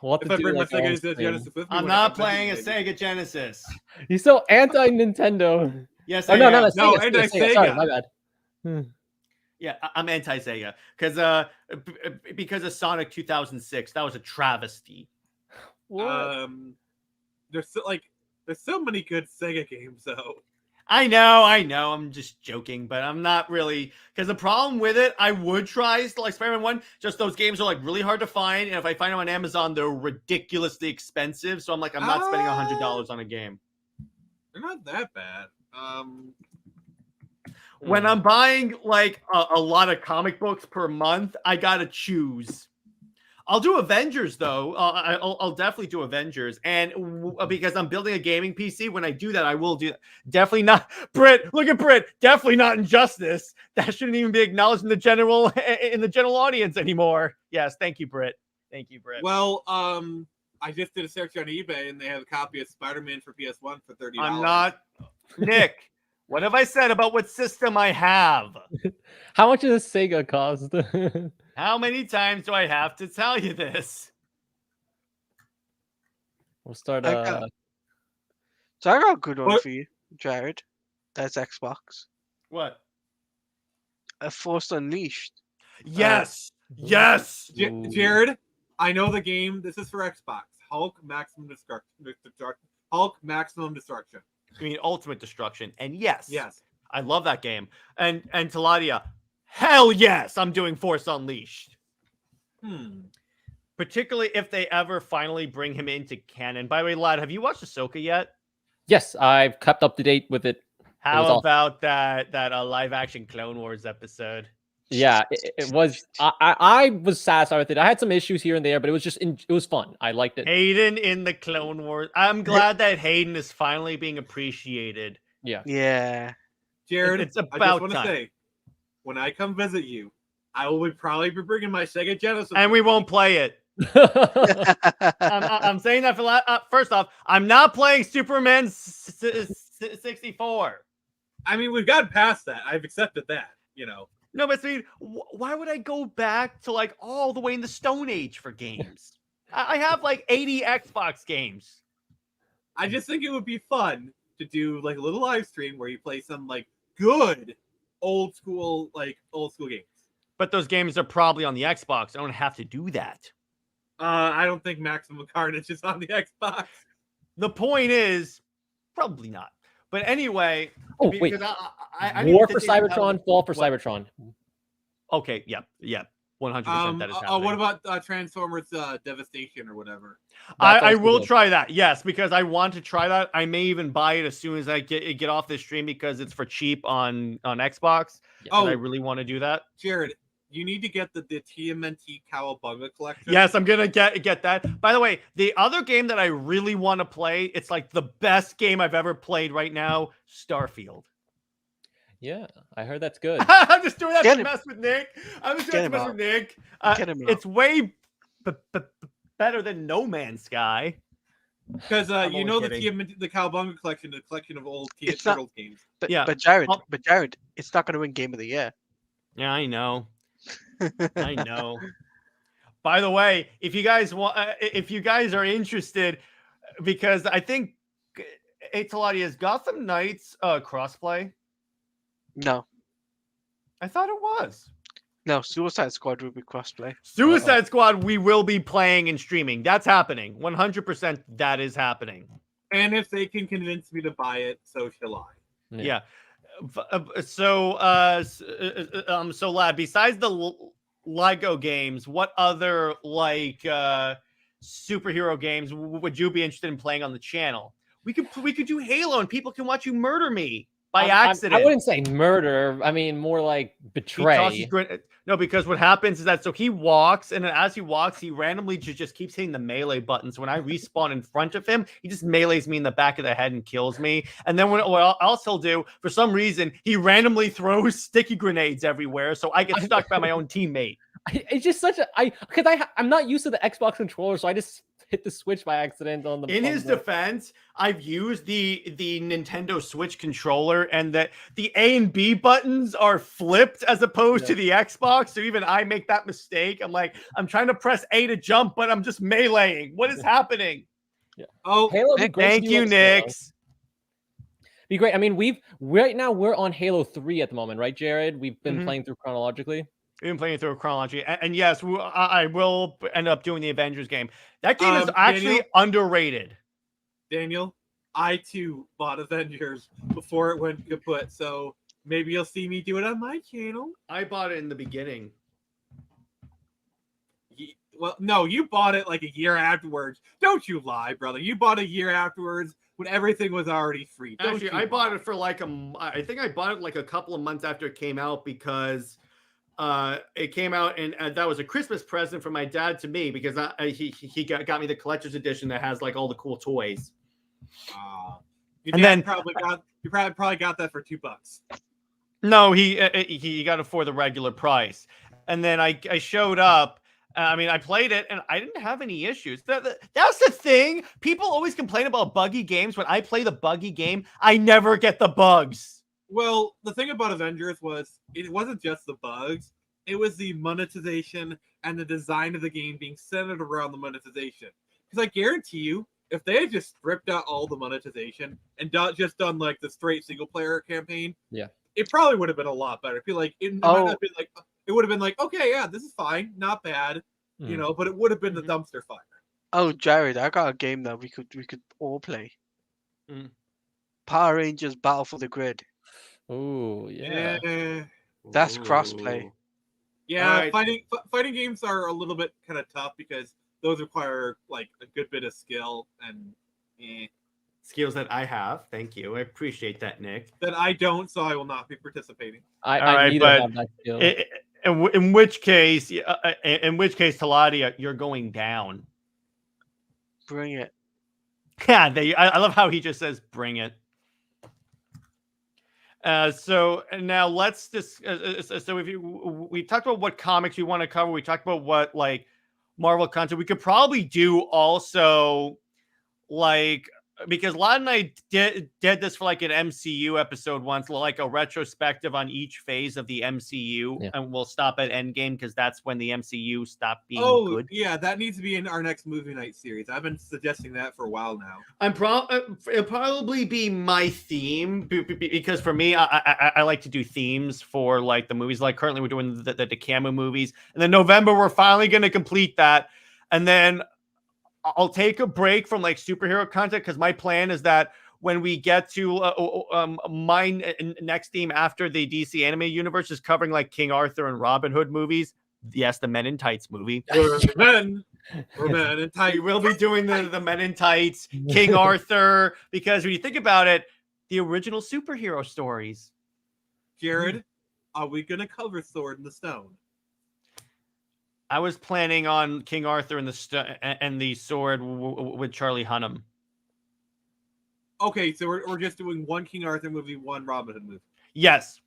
We'll If I bring my Sega Genesis with me, I'm when I not come playing a visit, maybe. Sega Genesis. He's so anti-Nintendo. Yes, Oh, I no, am. no, No, Sega, anti-Sega. Sorry, my bad. Yeah, I'm anti-Sega because of Sonic 2006. That was a travesty. There's so many good Sega games though. I know. I'm just joking, but I'm not really, because the problem with it, I would try like Spider-Man 1. Just those games are like really hard to find, and if I find them on Amazon, they're ridiculously expensive. So I'm like, I'm not spending $100 on a game. They're not that bad. When I'm buying like a lot of comic books per month, I gotta choose. I'll do Avengers though. I'll definitely do Avengers, and because I'm building a gaming PC, when I do that, I will do definitely not Brit. Look at Brit. Definitely not Injustice. That shouldn't even be acknowledged in the general audience anymore. Yes, thank you, Brit. Thank you, Brit. Well, I just did a search on eBay, and they have a copy of Spider-Man for PS1 for $30. I'm not Nick. What have I said about what system I have? How much does Sega cost? How many times do I have to tell you this? We'll start. So I got a good one for you, Jared. That's Xbox. What? A Force Unleashed. Yes. Yes. Jared, I know the game. This is for Xbox. Hulk Maximum Destruction. Hulk Maximum Destruction. I mean, Ultimate Destruction. And yes. Yes. I love that game. And Teladia, hell yes, I'm doing Force Unleashed. Particularly if they ever finally bring him into canon. By the way, Lad, have you watched Ahsoka yet? Yes, I've kept up to date with it. How about that live action Clone Wars episode? Yeah, it was. I was satisfied with it. I had some issues here and there, but it was just it was fun. I liked it. Hayden in the Clone Wars. I'm glad that Hayden is finally being appreciated. Yeah. Yeah. Jared, it's about I just want to time. say, when I come visit you, I will probably be bringing my Sega Genesis. And we won't play it. I'm saying that for first off, I'm not playing Superman 64. I mean, we've gotten past that. I've accepted that, you know. No, but see, why would I go back to like all the way in the Stone Age for games? I have like 80 Xbox games. I just think it would be fun to do like a little live stream where you play some like good old school games. But those games are probably on the Xbox. I don't have to do that. I don't think Maximum Carnage is on the Xbox. The point is, probably not. But anyway, oh wait, I War for Cybertron, Fall for Cybertron. Okay, yeah, 100%. That is happening. What about Transformers Devastation or whatever? I will try that. Yes, because I want to try that. I may even buy it as soon as I get off this stream because it's for cheap on Xbox. Oh, I really want to do that. Jared, you need to get the TMNT Cowabunga collection. Yes, I'm gonna get that. By the way, the other game that I really want to play, it's like the best game I've ever played right now, Starfield. Yeah, I heard that's good. I'm just doing that to mess with Nick. I'm just doing that to mess with Nick. It's way better than No Man's Sky. Because you know the Cowabunga collection, the collection of old Turtles games. But Jared, it's not going to win Game of the Year. Yeah, I know. I know. By the way, if you guys are interested, because I think Teladia, is Gotham Knights crossplay? No, I thought it was. No, Suicide Squad will be crossplay. Suicide Squad, we will be playing and streaming. That's happening. 100% that is happening. And if they can convince me to buy it, so shall I. Yeah. So, Lad, besides the Lego games, what other like superhero games would you be interested in playing on the channel? We could do Halo, and people can watch you murder me by accident. I wouldn't say murder. I mean, more like betray. No, because what happens is that so he walks, and then as he walks, he randomly just keeps hitting the melee button. So when I respawn in front of him, he just melees me in the back of the head and kills me. And then what else he'll do, for some reason, he randomly throws sticky grenades everywhere, so I get stuck by my own teammate. It's just such a I'm not used to the Xbox controller, so I just hit the Switch by accident on the. In his defense, I've used the Nintendo Switch controller, and that the A and B buttons are flipped as opposed to the Xbox. So even I make that mistake. I'm trying to press A to jump, but I'm just meleeing. What is happening? Yeah. Oh, Halo. Thank you, Nix. Be great. I mean, right now we're on Halo 3 at the moment, right, Jared? We've been playing through chronologically. We've been playing through chronology, and yes, I will end up doing the Avengers game. That game is actually underrated. Daniel, I too bought Avengers before it went kaput, so maybe you'll see me do it on my channel. I bought it in the beginning. Well, no, you bought it like a year afterwards. Don't you lie, brother. You bought a year afterwards when everything was already free. Actually, I bought it for I think I bought it like a couple of months after it came out because it came out and that was a Christmas present from my dad to me because he got me the collector's edition that has like all the cool toys. Your dad probably got that for $2. No, he got it for the regular price, and then I showed up. I mean, I played it and I didn't have any issues. That's the thing. People always complain about buggy games. When I play the buggy game, I never get the bugs. Well, the thing about Avengers was it wasn't just the bugs. It was the monetization and the design of the game being centered around the monetization. Because I guarantee you, if they had just stripped out all the monetization and just done like the straight single player campaign, it probably would have been a lot better. I feel like it would have been like, okay, yeah, this is fine, not bad, you know, but it would have been the dumpster fire. Oh, Jared, I got a game that we could all play. Power Rangers Battle for the Grid. Oh yeah. That's crossplay. Yeah, right. Fighting games are a little bit kind of tough because those require like a good bit of skill and skills that I have. Thank you. I appreciate that, Nick. That I don't, so I will not be participating. I need to have that skill. In which case, Teladia, you're going down. Bring it. Yeah, I love how he just says, "Bring it." So now let's just. So we talked about what comics we want to cover. We talked about what like Marvel content. We could probably do also like. Because Lad and I did this for like an MCU episode once, like a retrospective on each phase of the MCU, and we'll stop at Endgame because that's when the MCU stopped being good. Yeah, that needs to be in our next movie night series. I've been suggesting that for a while now. It'll probably be my theme because for me, I like to do themes for like the movies. Like currently, we're doing the Camu movies, and then November we're finally going to complete that, and then I'll take a break from like superhero content because my plan is that when we get to my next theme after the DC anime universe is covering like King Arthur and Robin Hood movies. Yes, the Men in Tights movie. We're men in tights. We will be doing the Men in Tights, King Arthur, because when you think about it, the original superhero stories. Jared, are we going to cover Sword in the Stone? I was planning on King Arthur and the Sword with Charlie Hunnam. Okay, so we're just doing one King Arthur movie, one Robin Hood movie. Yes.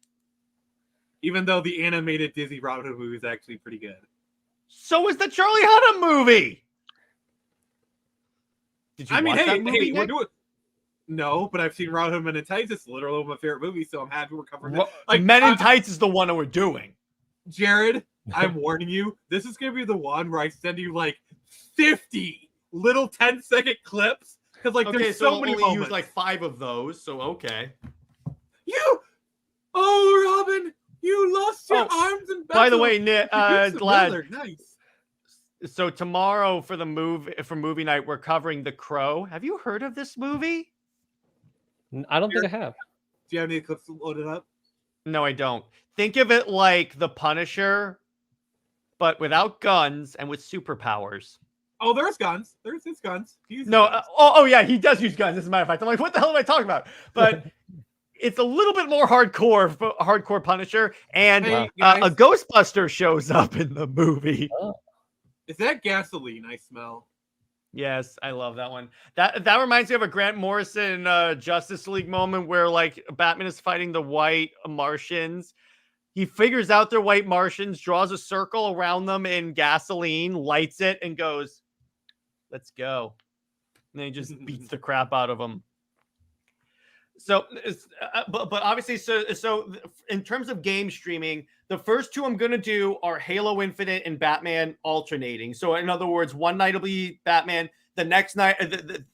Even though the animated Disney Robin Hood movie is actually pretty good. So is the Charlie Hunnam movie. Did you watch that movie? We're doing. No, but I've seen Robin Hood Men in Tights. It's literally one of my favorite movies, so I'm happy we're covering it. Like Men in Tights is the one that we're doing. Jared, I'm warning you, this is going to be the one where I send you like 50 little 10-second clips. Because like there's so many moments. Use like 5 of those, so okay. Oh, Robin, You lost your Oh, arms and by the battle. way, Nick, You're so lad, Miller, nice. so tomorrow for movie night, we're covering The Crow. Have you heard of this movie? I don't think I have. Do you have any clips loaded up? No, I don't. Think of it like The Punisher, but without guns and with superpowers. Oh, there's guns. There's his guns. He uses No, guns. oh yeah, he does use guns. As a matter of fact, I'm like, what the hell am I talking about? But it's a little bit more hardcore Punisher, and Hey, a guys. Ghostbuster shows up in the movie. Oh. Is that gasoline I smell? Yes, I love that one. That reminds me of a Grant Morrison Justice League moment where like Batman is fighting the white Martians. He figures out they're white Martians, draws a circle around them in gasoline, lights it, and goes, "Let's go." And then he just beats the crap out of them. So, but obviously, so in terms of game streaming, the first two I'm going to do are Halo Infinite and Batman alternating. So, in other words, one night it'll be Batman, the next night,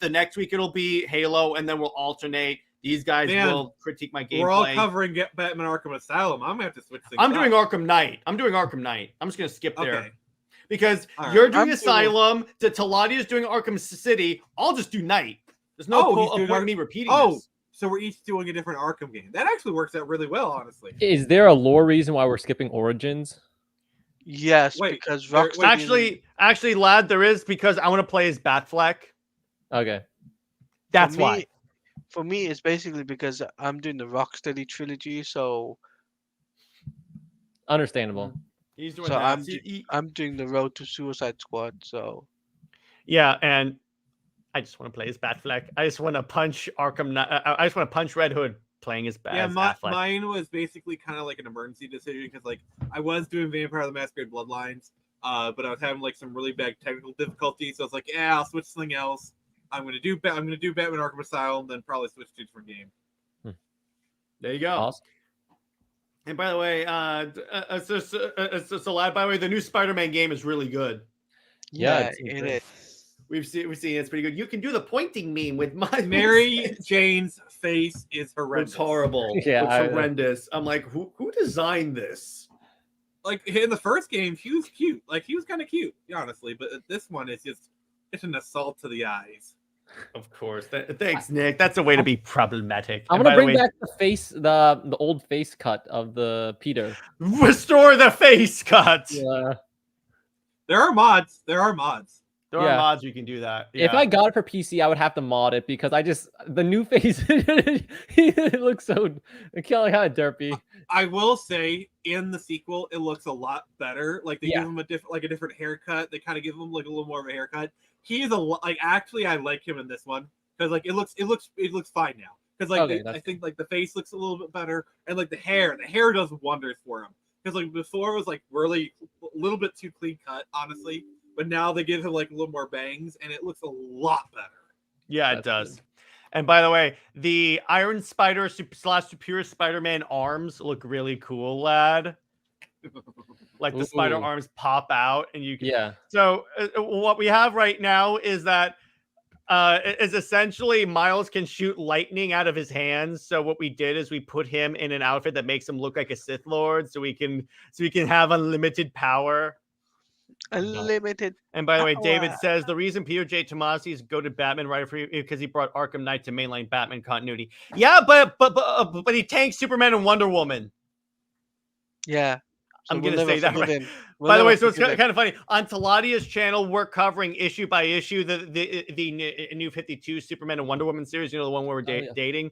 the next week it'll be Halo, and then we'll alternate. These guys will critique my gameplay. We're all covering Batman Arkham Asylum. I'm gonna have to switch things. I'm doing Arkham Knight. I'm just gonna skip there. Okay. Because All right. you're doing I'm Asylum, Teladia's doing Arkham City. I'll just do Night. There's no point in me repeating this. So we're each doing a different Arkham game. That actually works out really well, honestly. Is there a lore reason why we're skipping Origins? Yes, Wait, because there- Rocksteady. Actually, lad, there is, because I want to play as Batfleck. Okay. That's For me- why. For me, it's basically because I'm doing the Rocksteady trilogy, so Understandable. He's doing so that. I'm doing the Road to Suicide Squad. So Yeah, and I just want to play as Batfleck. I just want to punch Arkham Knight. I just want to punch Red Hood playing as Batfleck. Mine was basically kind of like an emergency decision because like I was doing Vampire the Masquerade Bloodlines, but I was having like some really bad technical difficulties. So I was like, yeah, I'll switch to something else. I'm gonna do Batman Arkham Asylum, then probably switch to a different game. There you go. Awesome. And by the way, so lad, by the way, the new Spider-Man game is really good. yeah, it's it good. is. We've seen it's pretty good. You can do the pointing meme with my Mary Jane's face is horrendous. It's horrible. Yeah, it's horrendous. I'm like, who designed this? Like in the first game, he was cute. Like he was kind of cute, honestly. But this one is just it's an assault to the eyes. Of course. Thanks, Nick. That's a way to be problematic. I'm And gonna by the bring way, back the old face cut of the Peter. restore the face cut. Yeah. There are mods. There are Yeah. mods you can do that. If Yeah. I got it for PC, I would have to mod it because the new face it looks so kind of derpy. I will say in the sequel, it looks a lot better. Like they Yeah. give him a different haircut. They kind of give him like a little more of a haircut. He is actually I like him in this one because like it looks fine now. Because like Okay, I think like the face looks a little bit better and like the hair does wonders for him. Because like before it was like really a little bit too clean cut, honestly. But now they give him like a little more bangs and it looks a lot better. Yeah, it That's does. good. And by the way, the Iron Spider / Superior Spider-Man arms look really cool, lad. Like the spider Ooh. arms pop out, and you can. Yeah. So what we have right now is that is essentially Miles can shoot lightning out of his hands. So what we did is we put him in an outfit that makes him look like a Sith Lord, so we can have unlimited power. Unlimited. And by the way, David power. says the reason Peter J. Tomasi is go to Batman writer for you because he brought Arkham Knight to mainline Batman continuity. Yeah, but he tanked Superman and Wonder Woman. Yeah. I'm we'll gonna never say that forgive right. him. We'll By the never way, so it's forgive him. kind of funny. On Teladia's channel, we're covering issue by issue the new 52 Superman and Wonder Woman series. You know, the one where we're yeah. dating.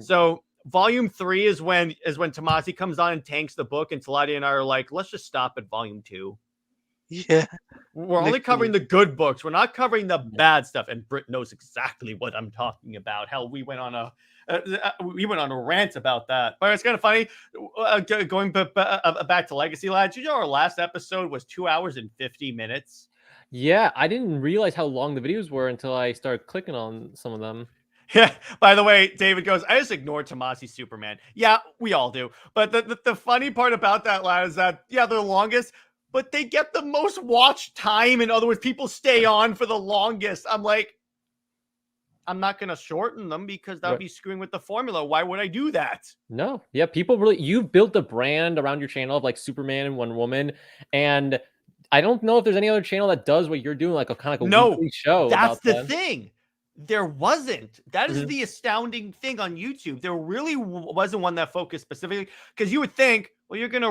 So volume 3 is when Tomasi comes on and tanks the book, and Teladia and I are like, let's just stop at volume 2. Yeah. We're only covering the good books. We're not covering the bad stuff. And Britt knows exactly what I'm talking about. Hell, we went on a rant about that. But it's kind of funny. Going back to Legacy, lads. You know, our last episode was 2 hours and 50 minutes. Yeah, I didn't realize how long the videos were until I started clicking on some of them. Yeah. By the way, David goes, I just ignore Tomasi Superman. Yeah, we all do. But the funny part about that, lad, is that they're the longest, but they get the most watch time. In other words, people stay on for the longest. I'm like, I'm not going to shorten them because that would Right. be screwing with the formula. Why would I do that? No, yeah, people really, you've built a brand around your channel of like Superman and Wonder Woman, and I don't know if there's any other channel that does what you're doing, like a kind of like a No, weekly show that's about the that. thing. There wasn't. That is Mhm. the astounding thing on YouTube. There really wasn't one that focused specifically, because you would think, well, you're gonna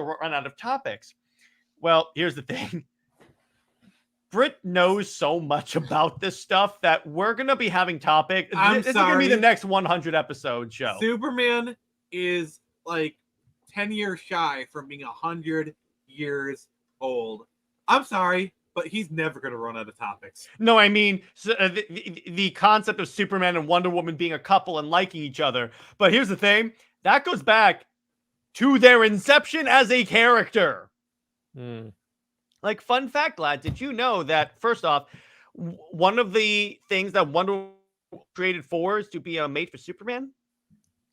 run out of topics. Well, here's the thing. Brit knows so much about this stuff that we're gonna be having topic. This is gonna be the sorry. next 100 episode show. Superman is like 10 years shy from being 100 years old. I'm sorry, but he's never going to run out of topics. No, I mean the concept of Superman and Wonder Woman being a couple and liking each other. But here's the thing. That goes back to their inception as a character. Mm. Like, fun fact, lad, did you know that, first off, one of the things that Wonder Woman created for is to be a mate for Superman?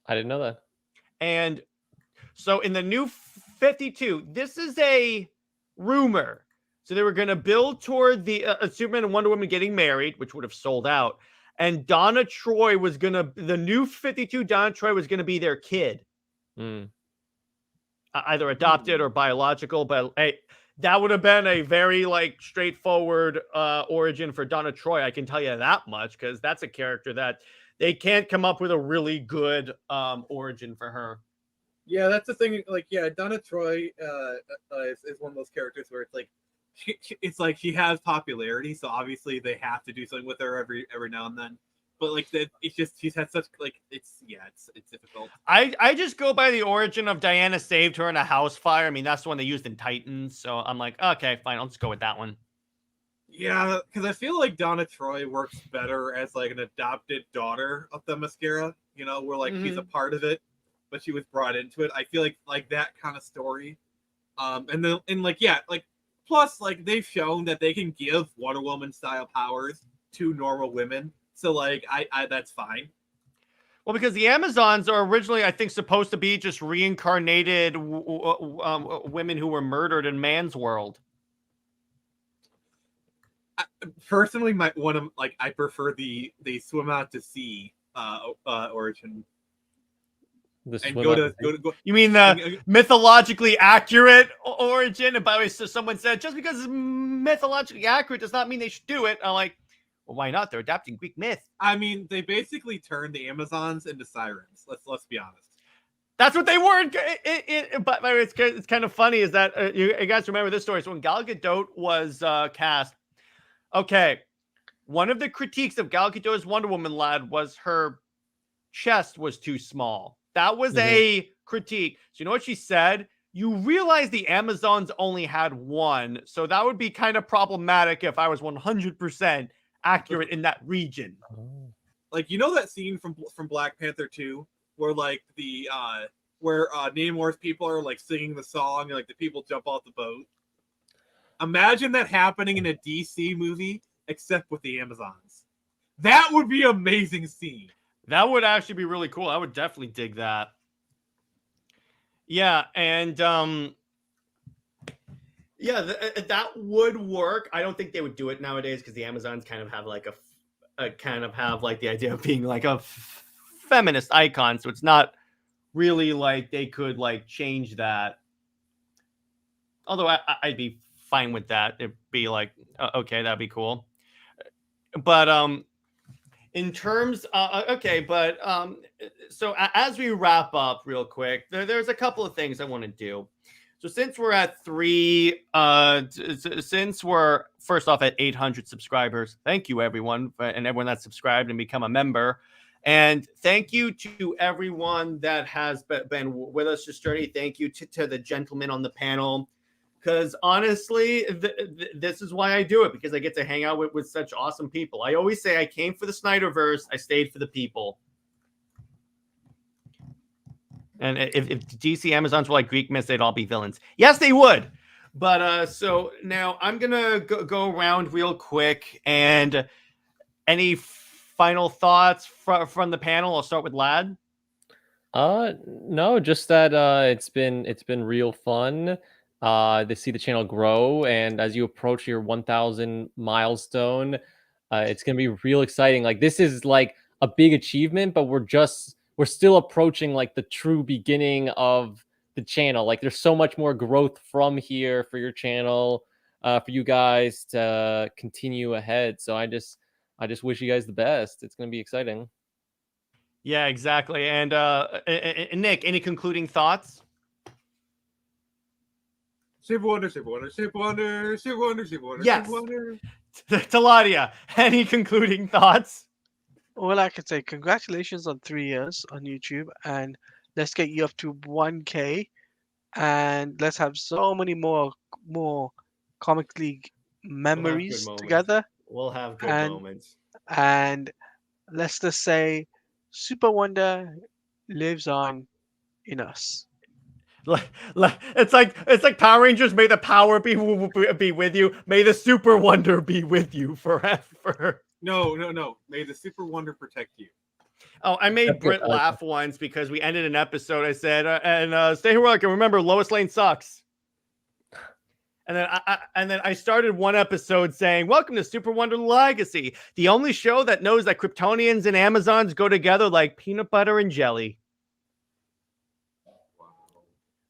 I didn't know that. And so in the new 52, this is a rumor. So they were going to build toward the Superman and Wonder Woman getting married, which would have sold out. And Donna Troy was going to, the new 52 Donna Troy was going to be their kid. Mm. Either adopted or biological, but hey, that would have been a very like straightforward origin for Donna Troy. I can tell you that much, because that's a character that they can't come up with a really good origin for her. Yeah, that's the thing. Like, yeah, Donna Troy is one of those characters where it's like, it's like she has popularity, so obviously they have to do something with her every now and then. But like it's just she's had such like it's difficult. I just go by the origin of Diana saved her in a house fire. I mean, that's the one they used in Titans, so I'm like, okay, fine, I'll just go with that one. Yeah, because I feel like Donna Troy works better as like an adopted daughter of the Mascara. You know, where like she's a part of it, but she was brought into it. I feel like that kind of story. And then like yeah, like plus like they've shown that they can give Wonder Woman style powers to normal women. So like I that's fine. Well, because the Amazons are originally, I think, supposed to be just reincarnated women who were murdered in man's world. I, personally, might one of like I prefer the swim out to sea origin. And go. You mean the mythologically accurate origin? And by the way, so someone said just because it's mythologically accurate does not mean they should do it. I'm like, well, why not? They're adapting Greek myth. I mean, they basically turned the Amazons into sirens. Let's be honest. That's what they were. But it's kind of funny is that you guys remember this story. So when Gal Gadot was cast, okay, one of the critiques of Gal Gadot's Wonder Woman lad was her chest was too small. That was a critique. So you know what she said? You realize the Amazons only had one, so that would be kind of problematic if I was 100% accurate in that region. Like, you know that scene from Black Panther 2 where like the where Namor's people are like singing the song and like the people jump off the boat? Imagine that happening in a DC movie except with the Amazons. That would be an amazing scene. That would actually be really cool. I would definitely dig that. Yeah, and yeah, that would work. I don't think they would do it nowadays because the Amazons kind of have like the idea of being like a feminist icon, so it's not really like they could like change that. Although I'd be fine with that. It'd be like okay, that'd be cool. But in terms, so as we wrap up real quick, there's a couple of things I want to do. So since we're at since we're first off at 800 subscribers, thank you everyone and everyone that's subscribed and become a member. And thank you to everyone that has been with us this journey. Thank you to the gentlemen on the panel. Because honestly, this is why I do it, because I get to hang out with such awesome people. I always say I came for the Snyderverse. I stayed for the people. And if DC Amazons were like Greek myths, they'd all be villains. Yes, they would. But so now I'm going to go around real quick. And any final thoughts from the panel? I'll start with Lad. No, just that it's been real fun. To see the channel grow, and as you approach your 1,000 milestone, It's gonna be real exciting. Like this is like a big achievement, but we're still approaching like the true beginning of the channel. Like there's so much more growth from here for your channel, for you guys to continue ahead. So I just wish you guys the best. It's gonna be exciting. Yeah, exactly. And Nick, any concluding thoughts? Super Wonder, Super Wonder, Super Wonder, Super Wonder, Super Wonder, Yes. Super Wonder. Teladia, any concluding thoughts? All I can say, congratulations on 3 years on YouTube, and let's get you up to 1K, and let's have so many more Comic League memories moments. together. We'll have good And- moments. And let's just say, Super Wonder lives on in us. It's like Power Rangers. May the power be with you. May the Super Wonder be with you forever. No. May the Super Wonder protect you. Oh, I made Britt laugh once because we ended an episode. I said, stay heroic and remember, Lois Lane sucks. And then I started one episode saying, welcome to Super Wonder Legacy, the only show that knows that Kryptonians and Amazons go together like peanut butter and jelly.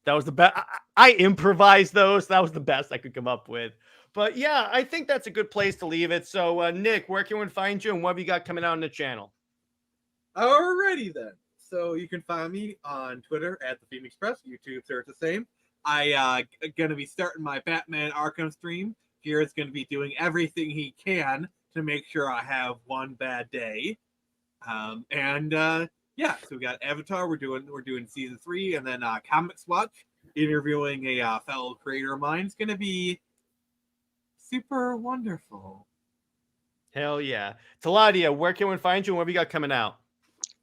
That was the best. I improvised those. That was the best I could come up with. But yeah, I think that's a good place to leave it. So, Nick, where can one find you and what have you got coming out on the channel? Alrighty then. So you can find me on Twitter at the Phoenix Press. YouTube, search the same. I gonna be starting my Batman Arkham stream. Garrett's gonna be doing everything he can to make sure I have one bad day. Yeah, so we got Avatar. We're doing season 3, and then Comics Watch, interviewing a fellow creator of mine. It's gonna be super wonderful. Hell yeah. Teladia, where can one find you and what have you got coming out?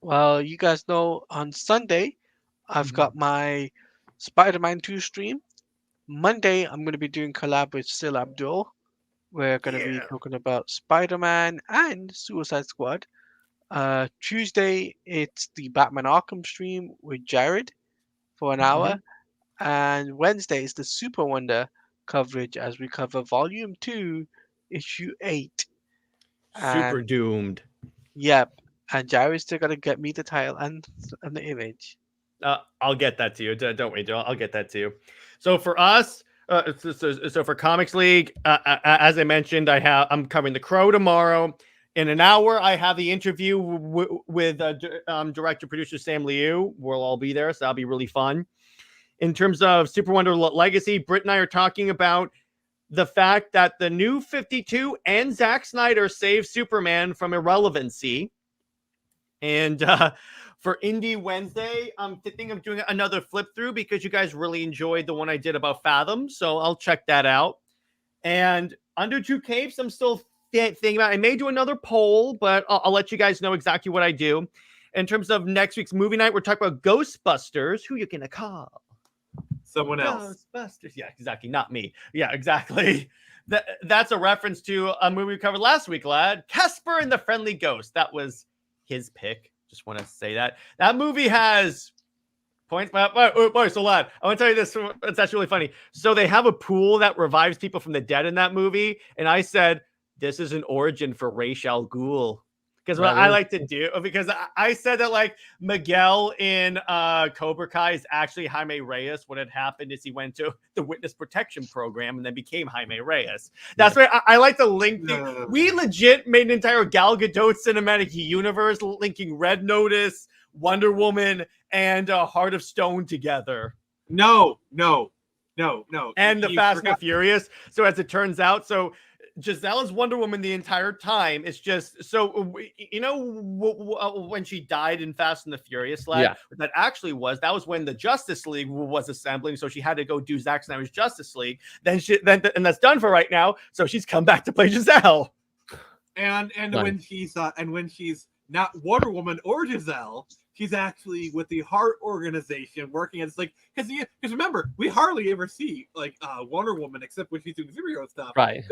Well, you guys know on Sunday, I've got my Spider-Man 2 stream. Monday, I'm going to be doing collab with Sil Abdul. We're going to be talking about Spider-Man and Suicide Squad. Tuesday, it's the Batman Arkham stream with Jared for an hour. And Wednesday is the Super Wonder coverage as we cover Volume 2, Issue 8. Super doomed. Yep. And Jared's still got to get me the title and the image. I'll get that to you. Don't worry, I'll get that to you. So for us, so for Comics League, as I mentioned, I'm covering The Crow tomorrow. In an hour, I have the interview with director producer Sam Liu. We'll all be there, so that'll be really fun. In terms of Super Wonder Legacy, Britt and I are talking about the fact that the New 52 and Zack Snyder saved Superman from irrelevancy. And for Indie Wednesday, I'm thinking of doing another flip through because you guys really enjoyed the one I did about Fathom. So I'll check that out. And Under Two Capes, I'm still thinking about. I may do another poll, but I'll let you guys know exactly what I do. In terms of next week's movie night, we're talking about Ghostbusters. Who you gonna call? Someone else. Ghostbusters. Yeah, exactly. Not me. Yeah, exactly. That's a reference to a movie we covered last week, lad. Casper and the Friendly Ghost. That was his pick. Just want to say that movie has points. Boy, so lad, I want to tell you this. It's actually really funny. So they have a pool that revives people from the dead in that movie, and I said this is an origin for Ra's al Ghul. Because what I like to do, because I said that like Miguel in Cobra Kai is actually Jaime Reyes. What had happened is he went to the witness protection program and then became Jaime Reyes. That's why I like to link. We legit made an entire Gal Gadot cinematic universe linking Red Notice, Wonder Woman, and Heart of Stone together. No. And the Fast and the Furious. So as it turns out, Giselle is Wonder Woman the entire time. It's just so when she died in Fast and the Furious, that was when the Justice League was assembling. So she had to go do Zack Snyder's Justice League. And that's done for right now. So she's come back to play Giselle. And when she's not Wonder Woman or Giselle, she's actually with the Heart organization working as because remember, we hardly ever see Wonder Woman except when she's doing superhero stuff. Right.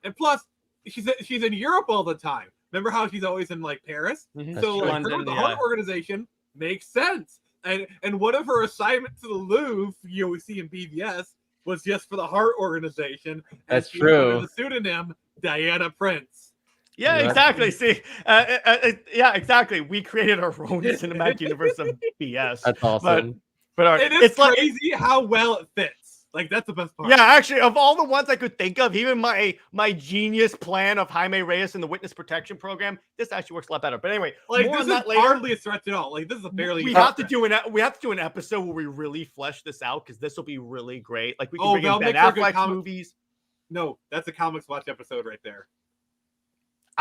And plus she's in Europe all the time. Remember how she's always in Paris? Mm-hmm. So her with the Heart organization makes sense. And one of her assignments to the Louvre, we see in BVS, was just for the Heart organization. That's true. Under the pseudonym Diana Prince. Yeah, Yeah. exactly. See, yeah, exactly. We created our own cinematic universe of BS. That's awesome. But It is it's like, crazy how well it fits. Like that's the best part. yeah, actually, of all the ones I could think of, even my genius plan of Jaime Reyes and the Witness Protection Program, this actually works a lot better. But anyway, like more this on is that later. hardly a stretch at all. Like this is a barely. We have to do an episode where we really flesh this out because this will be really great. Like we can bring in they'll Ben make for a good Affleck's comic- movies. No, that's a comics watch episode right there.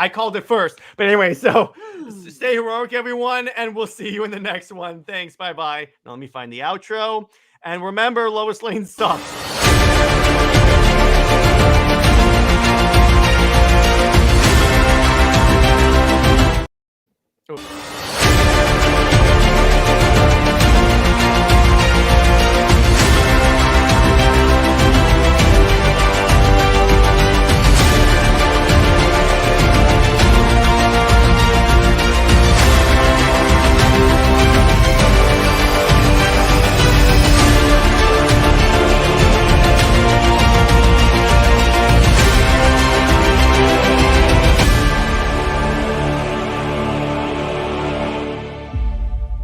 I called it first. But anyway, so stay heroic, everyone, and we'll see you in the next one. Thanks. Bye-bye. Now let me find the outro. And remember, Lois Lane sucks. Oh.